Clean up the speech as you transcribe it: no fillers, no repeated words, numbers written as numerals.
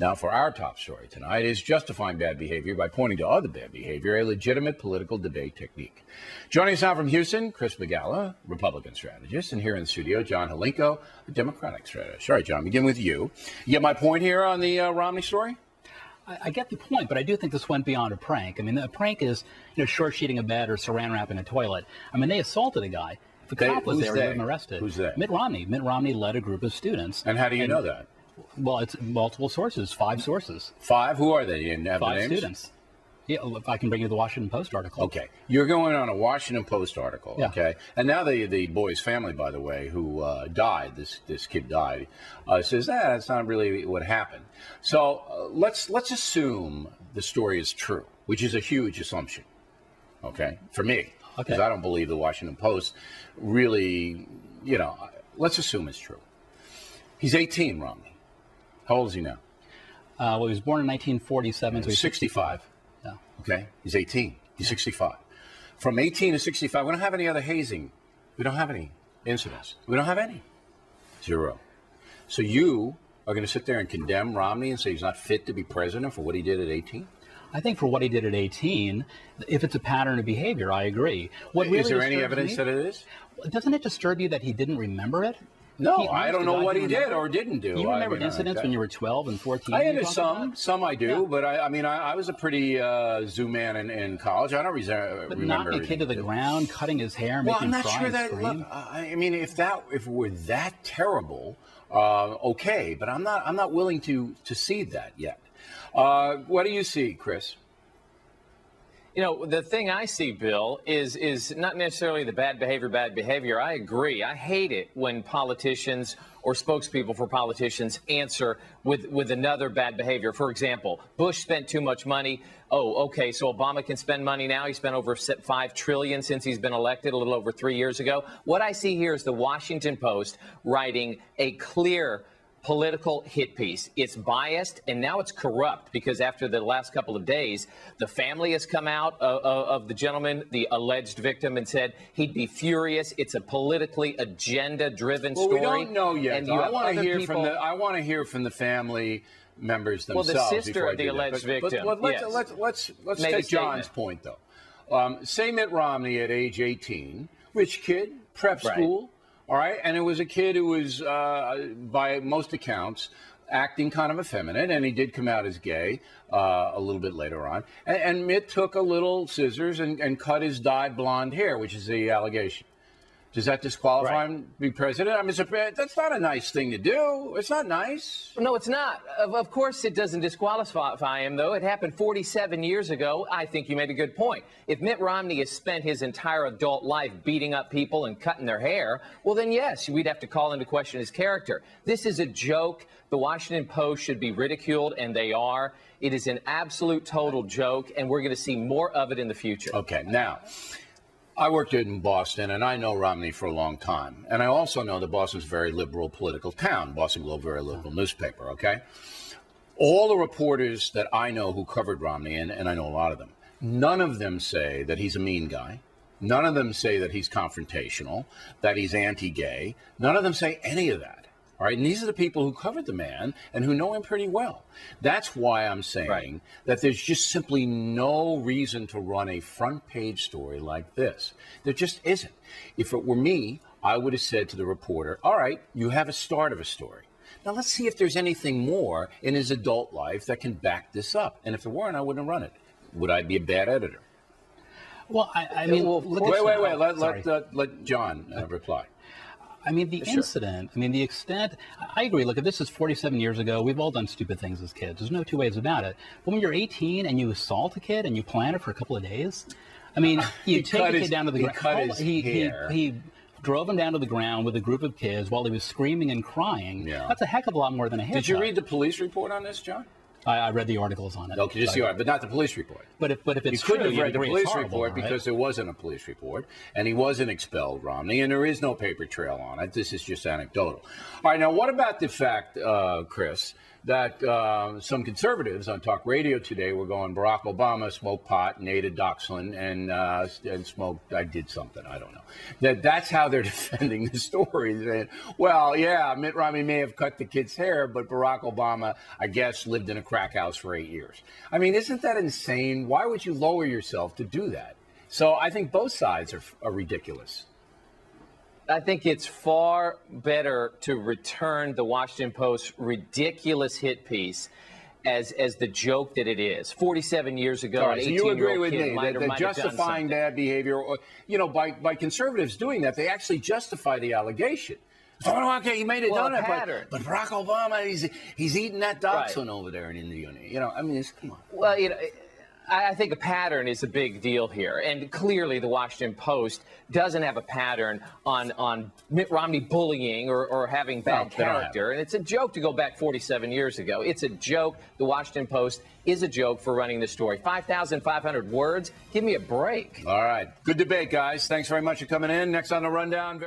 Now, for our top story tonight is justifying bad behavior by pointing to other bad behavior, a legitimate political debate technique. Joining us now from Houston, Chris Begala, Republican strategist, and here in the studio, John Hlinko, a Democratic strategist. All right, John, begin with you. You get my point here on the Romney story? I get the point, but I do think this went beyond a prank. I mean, a prank is, short sheeting a bed or saran wrapping a toilet. I mean, they assaulted a guy. If a cop was there, he would have been arrested. Who's they? Mitt Romney. Mitt Romney led a group of students. And how do you know that? Well, it's multiple sources, 5 sources. 5? Who are they? And have 5 the names? Students. Yeah, I can bring you the Washington Post article. Okay. You're going on a Washington Post article, yeah. Okay? And now the boy's family, by the way, who died, this kid died, says, that's not really what happened. So let's assume the story is true, which is a huge assumption, okay, for me. Because I don't believe the Washington Post really, let's assume it's true. He's 18, Romney. How old is he now? Well, he was born in 1947. So he's 65. Yeah. Okay, he's 18. He's 65. From 18 to 65, we don't have any other hazing. We don't have any incidents. We don't have any. 0. So you are going to sit there and condemn Romney and say he's not fit to be president for what he did at 18? I think for what he did at 18, if it's a pattern of behavior, I agree. Is there any evidence that it is? Doesn't it disturb you that he didn't remember it? No, I don't know what he did or didn't do. You remember incidents when you were 12 and 14? I had some I do, yeah. But I was a pretty zoo man in college. I don't remember. But knocking a kid to the ground, cutting his hair, making him cry. I'm not sure that. Look, I mean, if it were that terrible, okay, but I'm not willing to see that yet. What do you see, Chris? The thing I see, Bill, is not necessarily the bad behavior. I agree. I hate it when politicians or spokespeople for politicians answer with another bad behavior. For example, Bush spent too much money. Oh, okay, so Obama can spend money now. He spent over $5 trillion since he's been elected a little over 3 years ago. What I see here is the Washington Post writing a clear political hit piece. It's biased, and now it's corrupt, because after the last couple of days, the family has come out of the gentleman, the alleged victim, and said he'd be furious. It's a politically agenda-driven story. Well, we don't know yet. And I want to hear from the family members themselves. Well, the sister of the alleged victim. Let's take John's point, though. Say Mitt Romney at age 18, rich kid, prep school. All right, and it was a kid who was, by most accounts, acting kind of effeminate, and he did come out as gay a little bit later on. And Mitt took a little scissors and cut his dyed blonde hair, which is the allegation. Does that disqualify him to be president? I mean, that's not a nice thing to do. It's not nice. No, it's not. Of course it doesn't disqualify him, though. It happened 47 years ago. I think you made a good point. If Mitt Romney has spent his entire adult life beating up people and cutting their hair, well, then, yes, we'd have to call into question his character. This is a joke. The Washington Post should be ridiculed, and they are. It is an absolute total joke, and we're going to see more of it in the future. Okay, now, I worked in Boston, and I know Romney for a long time. And I also know that Boston's a very liberal political town. Boston Globe, very liberal newspaper, okay? All the reporters that I know who covered Romney, and I know a lot of them, none of them say that he's a mean guy. None of them say that he's confrontational, that he's anti-gay. None of them say any of that. All right, and these are the people who covered the man and who know him pretty well. That's why I'm saying that there's just simply no reason to run a front page story like this. There just isn't. If it were me, I would have said to the reporter, all right, you have a start of a story. Now let's see if there's anything more in his adult life that can back this up. And if there weren't, I wouldn't have run it. Would I be a bad editor? Well, I mean, wait. Let John reply. I mean, the incident, I mean, the extent, I agree. Look, if this is 47 years ago, we've all done stupid things as kids. There's no two ways about it. But when you're 18 and you assault a kid and you plan it for a couple of days, I mean, you take a kid down to the ground. He drove him down to the ground with a group of kids while he was screaming and crying. Yeah. That's a heck of a lot more than a haircut. Did you read the police report on this, John? I read the articles on it. Okay, just the article, but not the police report. But if it's you true, couldn't have read the police report right? because there wasn't a police report, and he wasn't expelled, Romney, and there is no paper trail on it. This is just anecdotal. All right, now what about the fact, Chris, that some conservatives on talk radio today were going, Barack Obama smoked pot and ate a dachshund and smoked, I did something, I don't know. That's how they're defending the story. Saying, well, yeah, Mitt Romney may have cut the kid's hair, but Barack Obama, I guess, lived in a crack house for 8 years. I mean, isn't that insane? Why would you lower yourself to do that? So I think both sides are ridiculous. I think it's far better to return the Washington Post's ridiculous hit piece as the joke that it is. 47 years ago, right, an so you agree with me that justifying bad behavior, or, you know, by conservatives doing that, they actually justify the allegation. Oh, okay, he made it done it, but Barack Obama, he's eating that dachshund over there in India. You know, I mean, come on. Well, you know, I think a pattern is a big deal here, and clearly the Washington Post doesn't have a pattern on Mitt Romney bullying or having bad character, and it's a joke to go back 47 years ago. It's a joke. The Washington Post is a joke for running the story. 5,500 words. Give me a break. All right. Good debate, guys. Thanks very much for coming in. Next on the Rundown.